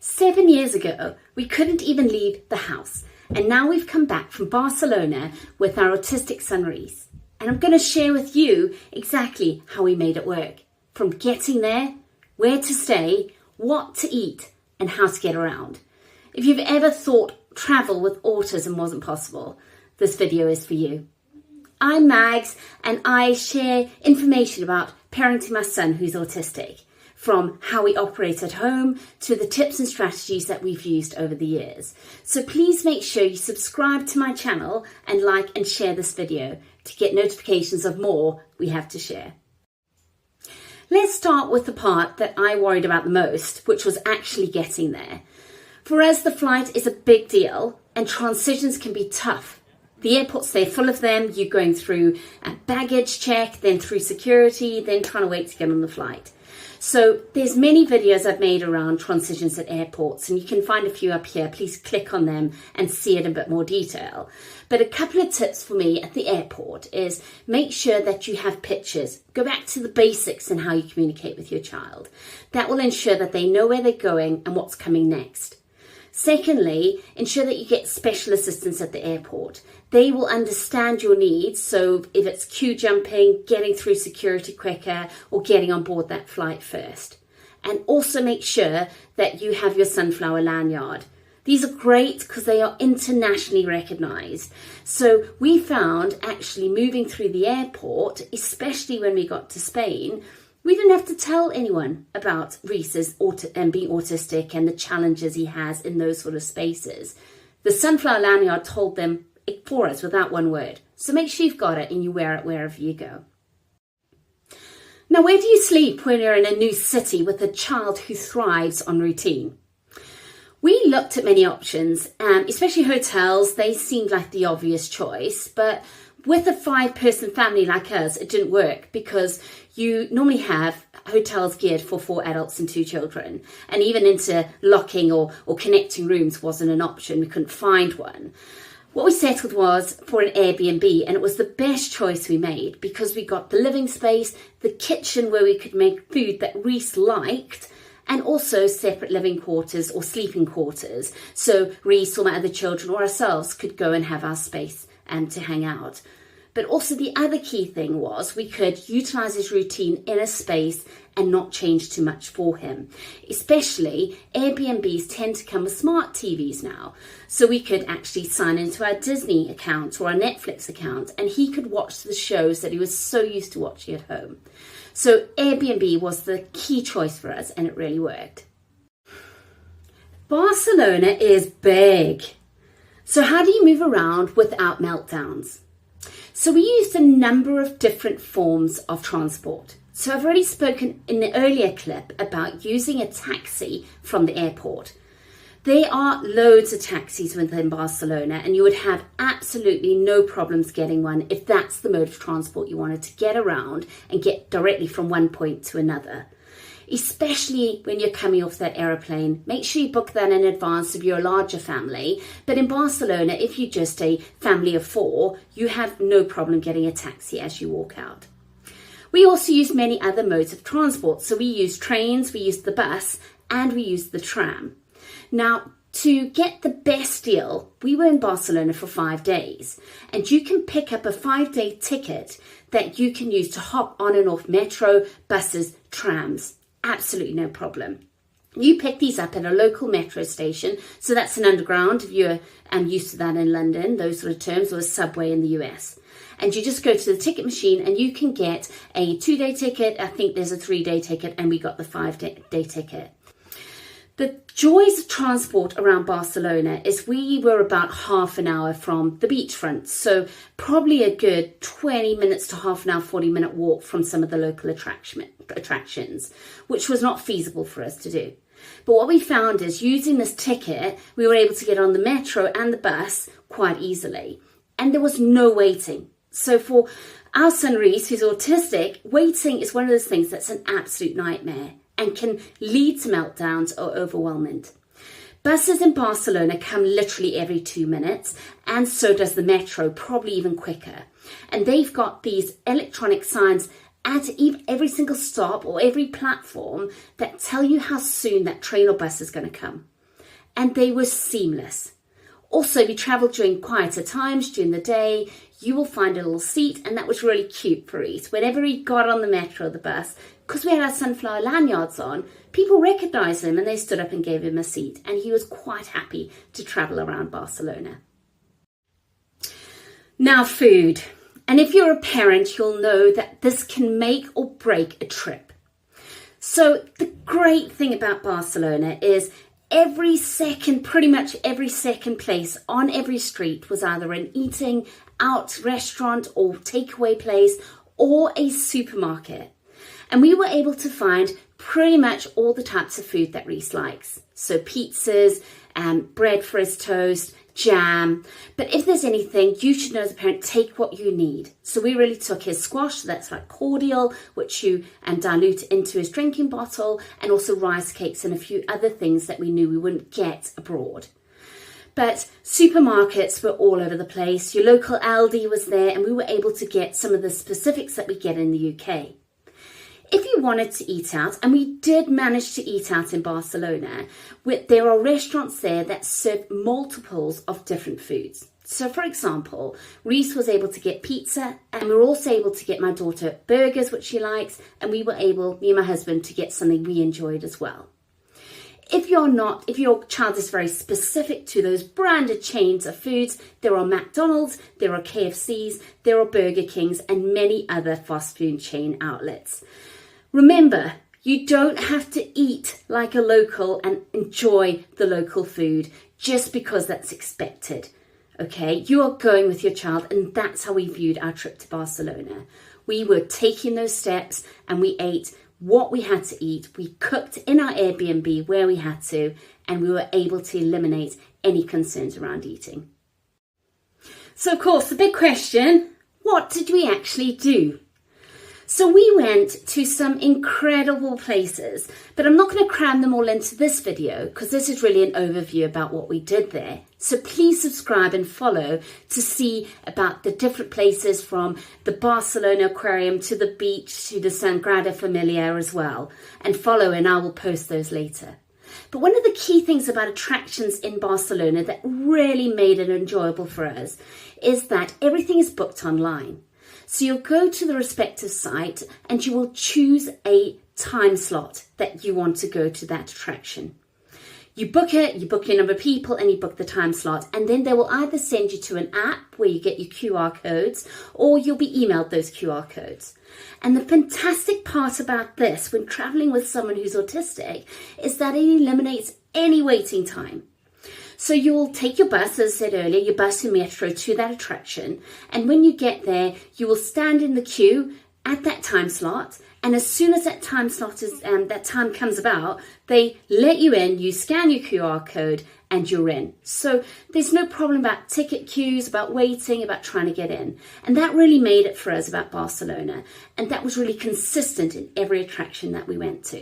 7 years ago, we couldn't even leave the house, and now we've come back from Barcelona with our autistic son Rhys. And I'm going to share with you exactly how we made it work. From getting there, where to stay, what to eat, and how to get around. If you've ever thought travel with autism wasn't possible, this video is for you. I'm Mags, and I share information about parenting my son who's autistic, from how we operate at home to the tips and strategies that we've used over the years. So please make sure you subscribe to my channel and like and share this video to get notifications of more we have to share. Let's start with the part that I worried about the most, which was actually getting there. For us, the flight is a big deal and transitions can be tough. The airport's there full of them, you're going through a baggage check, then through security, then trying to wait to get on the flight. So there's many videos I've made around transitions at airports, and you can find a few up here. Please click on them and see it in a bit more detail. But a couple of tips for me at the airport is make sure that you have pictures. Go back to the basics in how you communicate with your child. That will ensure that they know where they're going and what's coming next. Secondly, ensure that you get special assistance at the airport. They will understand your needs, so if it's queue jumping, getting through security quicker, or getting on board that flight first. And also make sure that you have your sunflower lanyard. These are great because they are internationally recognised. So we found actually moving through the airport, especially when we got to Spain, we didn't have to tell anyone about Rhys's being autistic and the challenges he has in those sort of spaces. The sunflower lanyard told them it for us without one word. So make sure you've got it and you wear it wherever you go. Now, where do you sleep when you're in a new city with a child who thrives on routine? We looked at many options, especially hotels. They seemed like the obvious choice, but with a 5-person family like us, it didn't work because you normally have hotels geared for 4 adults and 2 children. And even into locking or connecting rooms wasn't an option. We couldn't find one. What we settled was for an Airbnb, and it was the best choice we made because we got the living space, the kitchen where we could make food that Rhys liked, and also separate living quarters or sleeping quarters. So Rhys or my other children or ourselves could go and have our space to hang out. But also the other key thing was we could utilise his routine in a space and not change too much for him. Especially Airbnbs tend to come with smart TVs now. So we could actually sign into our Disney account or our Netflix account and he could watch the shows that he was so used to watching at home. So Airbnb was the key choice for us and it really worked. Barcelona is big. So how do you move around without meltdowns? So we used a number of different forms of transport. So I've already spoken in the earlier clip about using a taxi from the airport. There are loads of taxis within Barcelona and you would have absolutely no problems getting one if that's the mode of transport you wanted to get around and get directly from one point to another. Especially when you're coming off that aeroplane, make sure you book that in advance if you're a larger family. But in Barcelona, if you're just a family of 4, you have no problem getting a taxi as you walk out. We also use many other modes of transport. So we use trains, we use the bus, and we use the tram. Now, to get the best deal, we were in Barcelona for 5 days, and you can pick up a 5-day ticket that you can use to hop on and off metro, buses, trams. Absolutely no problem. You pick these up at a local metro station, so that's an underground if you're used to that in London, those sort of terms, or a subway in the US. And you just go to the ticket machine and you can get a 2-day ticket, I think there's a 3-day ticket, and we got the 5-day ticket. The joys of transport around Barcelona is we were about half an hour from the beachfront, so probably a good 20 minutes to half an hour, 40-minute walk from some of the local attractions, which was not feasible for us to do. But what we found is using this ticket, we were able to get on the metro and the bus quite easily, and there was no waiting. So for our son Rhys, who's autistic, waiting is one of those things that's an absolute nightmare and can lead to meltdowns or overwhelmment. Buses in Barcelona come literally every 2 minutes, and so does the metro, probably even quicker. And they've got these electronic signs at every single stop or every platform that tell you how soon that train or bus is going to come. and they were seamless. Also, we travelled during quieter times during the day. You will find a little seat, and that was really cute for Rhys. Whenever he got on the metro or the bus, because we had our sunflower lanyards on, people recognised him and they stood up and gave him a seat, and he was quite happy to travel around Barcelona. Now, food. And if you're a parent, you'll know that this can make or break a trip. So the great thing about Barcelona is pretty much every second place on every street was either an eating out restaurant or takeaway place or a supermarket. And we were able to find pretty much all the types of food that Rhys likes. So pizzas, bread for his toast, jam. But if there's anything, you should know as a parent, take what you need. So we really took his squash, so that's like cordial, which you dilute into his drinking bottle, and also rice cakes and a few other things that we knew we wouldn't get abroad. But supermarkets were all over the place. Your local Aldi was there, and we were able to get some of the specifics that we get in the UK. If you wanted to eat out, and we did manage to eat out in Barcelona, there are restaurants there that serve multiples of different foods. So for example, Rhys was able to get pizza, and we were also able to get my daughter burgers, which she likes, and we were able, me and my husband, to get something we enjoyed as well. If your child is very specific to those branded chains of foods, there are McDonald's, there are KFCs, there are Burger Kings, and many other fast food chain outlets. Remember, you don't have to eat like a local and enjoy the local food just because that's expected. Okay, you are going with your child, and that's how we viewed our trip to Barcelona. We were taking those steps and we ate what we had to eat. We cooked in our Airbnb where we had to, and we were able to eliminate any concerns around eating. So of course, the big question, what did we actually do? So we went to some incredible places, but I'm not going to cram them all into this video because this is really an overview about what we did there. So please subscribe and follow to see about the different places, from the Barcelona Aquarium to the beach to the Sagrada Familia as well. And follow, and I will post those later. But one of the key things about attractions in Barcelona that really made it enjoyable for us is that everything is booked online. So you'll go to the respective site and you will choose a time slot that you want to go to that attraction. You book it, you book your number of people, and you book the time slot, and then they will either send you to an app where you get your QR codes, or you'll be emailed those QR codes. And the fantastic part about this when traveling with someone who's autistic is that it eliminates any waiting time. So you'll take your bus, as I said earlier, your bus and metro to that attraction. And when you get there, you will stand in the queue at that time slot. And as soon as that time slot that time comes about, they let you in, you scan your QR code, and you're in. So there's no problem about ticket queues, about waiting, about trying to get in. And that really made it for us about Barcelona. And that was really consistent in every attraction that we went to.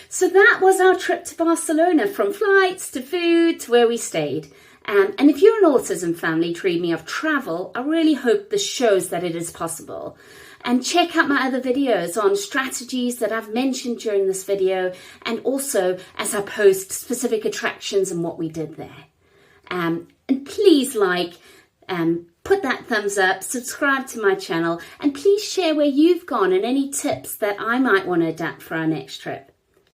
So that was our trip to Barcelona, from flights to food to where we stayed. And if you're an autism family dreaming of travel, I really hope this shows that it is possible. And check out my other videos on strategies that I've mentioned during this video, and also as I post specific attractions and what we did there. And please put that thumbs up, subscribe to my channel, and please share where you've gone and any tips that I might want to adapt for our next trip.